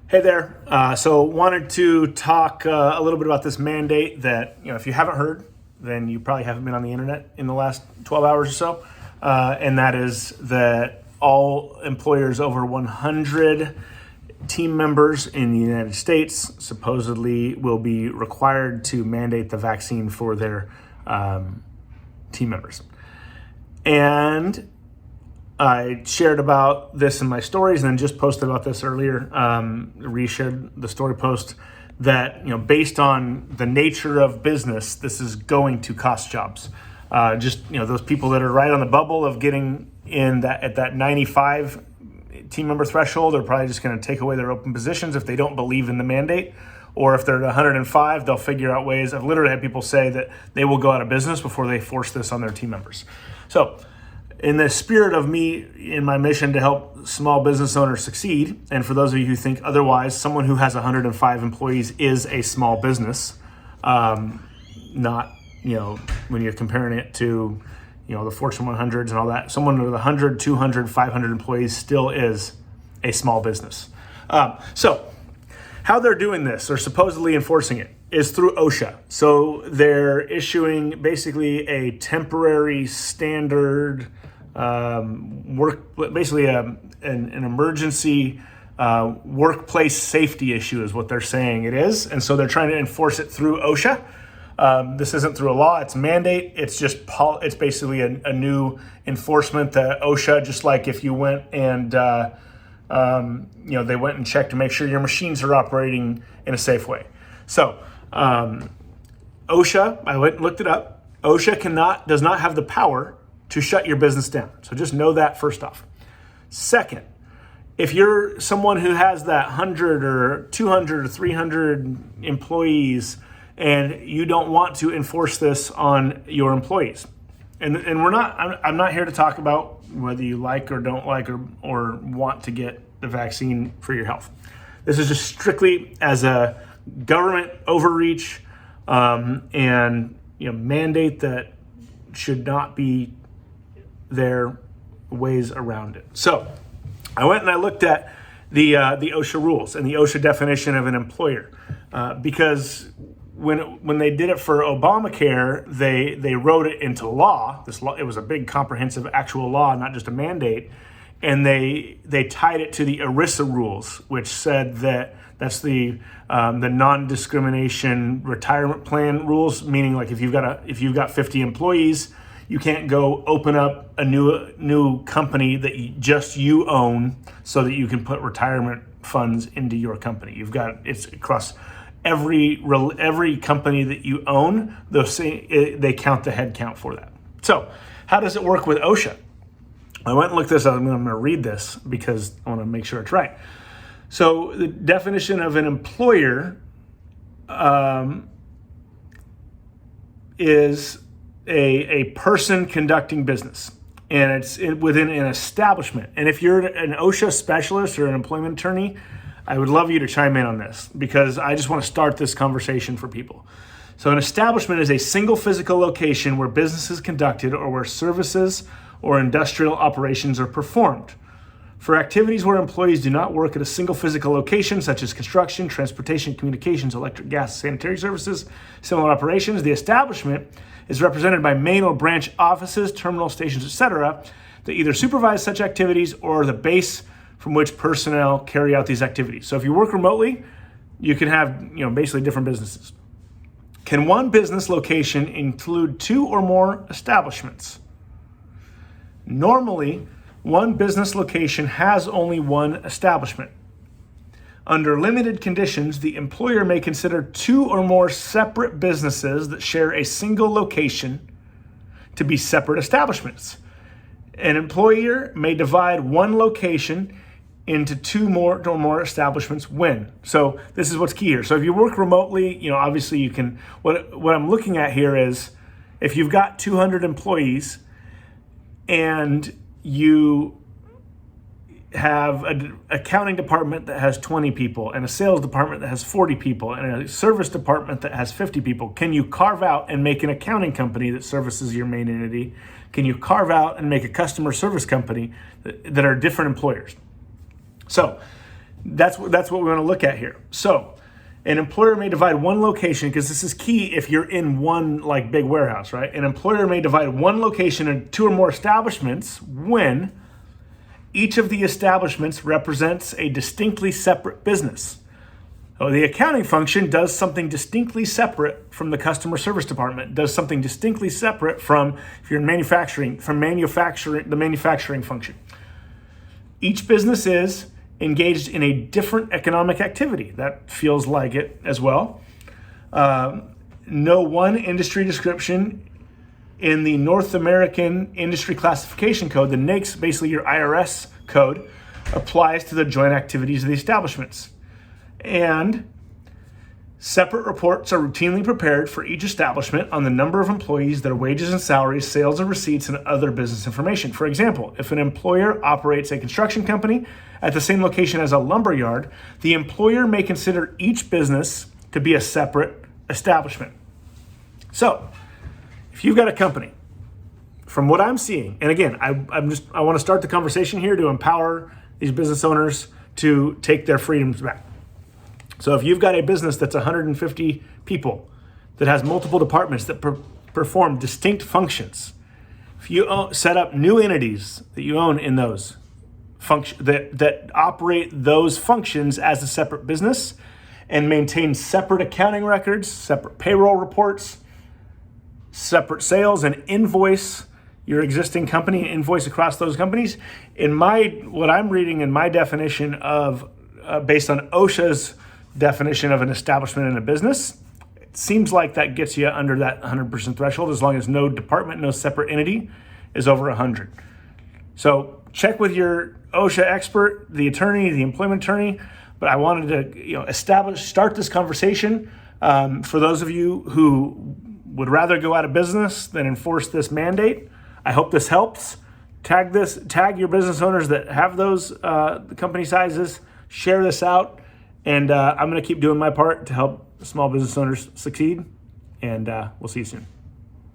Hey there. So wanted to talk a little bit about this mandate that, if you haven't heard, then you probably haven't been on the internet in the last 12 hours or so. And that is that all employers over 100 team members in the United States supposedly will be required to mandate the vaccine for their team members. And I shared about this in my stories and then just posted about this earlier, reshared the story post that, based on the nature of business, this is going to cost jobs. Those people that are right on the bubble of getting in that at that 95 team member threshold are probably just going to take away their open positions if they don't believe in the mandate. Or if they're at 105, they'll figure out ways. I've literally had people say that they will go out of business before they force this on their team members. So in the spirit of me in my mission to help small business owners succeed, and for those of you who think otherwise, someone who has 105 employees is a small business, not, when you're comparing it to, the Fortune 100s and all that. Someone with 100, 200, 500 employees still is a small business. So how they're doing this, or supposedly enforcing it, is through Osha. So they're issuing basically a temporary standard an emergency workplace safety issue is what they're saying it is. And so they're trying to enforce it through Osha. This isn't through a law, it's a mandate. It's just it's basically a new enforcement that OSHA, just like if you went and they went and checked to make sure your machines are operating in a safe way. So OSHA, I went and looked it up. OSHA does not have the power to shut your business down. So just know that first off. Second, if you're someone who has that 100 or 200 or 300 employees and you don't want to enforce this on your employees, and I'm not here to talk about whether you like or don't like or want to get the vaccine for your health. This is just strictly as a government overreach and mandate that should not be there, ways around it. So I went and I looked at the OSHA rules and the OSHA definition of an employer because when they did it for Obamacare, they wrote it into law. It was a big comprehensive actual law, not just a mandate. And they tied it to the ERISA rules, which said that's the non-discrimination retirement plan rules, meaning like if you've got 50 employees, you can't go open up a new company that you own so that you can put retirement funds into your company. It's across every company that you own. They count the head count for that. So how does it work with OSHA? I went and looked this up. I'm going to read this because I want to make sure it's right. So the definition of an employer is a person conducting business, and it's within an establishment. And if you're an OSHA specialist or an employment attorney, I would love you to chime in on this because I just want to start this conversation for people. So an establishment is a single physical location where business is conducted or where services or industrial operations are performed. For activities where employees do not work at a single physical location, such as construction, transportation, communications, electric, gas, sanitary services, similar operations, the establishment is represented by main or branch offices, terminal stations, etc., that either supervise such activities or the base from which personnel carry out these activities. So if you work remotely, you can have basically different businesses. Can one business location include two or more establishments? Normally, one business location has only one establishment. Under limited conditions, the employer may consider two or more separate businesses that share a single location to be separate establishments. An employer may divide one location into two or more establishments when. So this is what's key here. So if you work remotely, obviously you can, what I'm looking at here is if you've got 200 employees and you have an accounting department that has 20 people and a sales department that has 40 people and a service department that has 50 people, can you carve out and make an accounting company that services your main entity? Can you carve out and make a customer service company that are different employers? So That's what we want to look at here. So an employer may divide one location, because this is key if you're in one like big warehouse, right? An employer may divide one location into two or more establishments when each of the establishments represents a distinctly separate business. So the accounting function does something distinctly separate from the customer service department, does something distinctly separate from, if you're in manufacturing, the manufacturing function. Each business is engaged in a different economic activity. That feels like it as well. No one industry description in the North American Industry Classification Code, the NAICS, basically your IRS code, applies to the joint activities of the establishments. And separate reports are routinely prepared for each establishment on the number of employees, their wages and salaries, sales and receipts, and other business information. For example, if an employer operates a construction company at the same location as a lumber yard, the employer may consider each business to be a separate establishment. So, if you've got a company, from what I'm seeing, and again, I want to start the conversation here to empower these business owners to take their freedoms back. So if you've got a business that's 150 people that has multiple departments that perform distinct functions, if you set up new entities that you own in those that operate those functions as a separate business and maintain separate accounting records, separate payroll reports, separate sales, and invoice your existing company and invoice across those companies. What I'm reading in my definition of, based on OSHA's definition of an establishment in a business, it seems like that gets you under that 100% threshold as long as no department, no separate entity is over 100. So check with your OSHA expert, the attorney, the employment attorney. But I wanted to start this conversation for those of you who would rather go out of business than enforce this mandate. I hope this helps. Tag your business owners that have those company sizes. Share this out. And I'm going to keep doing my part to help small business owners succeed. And we'll see you soon.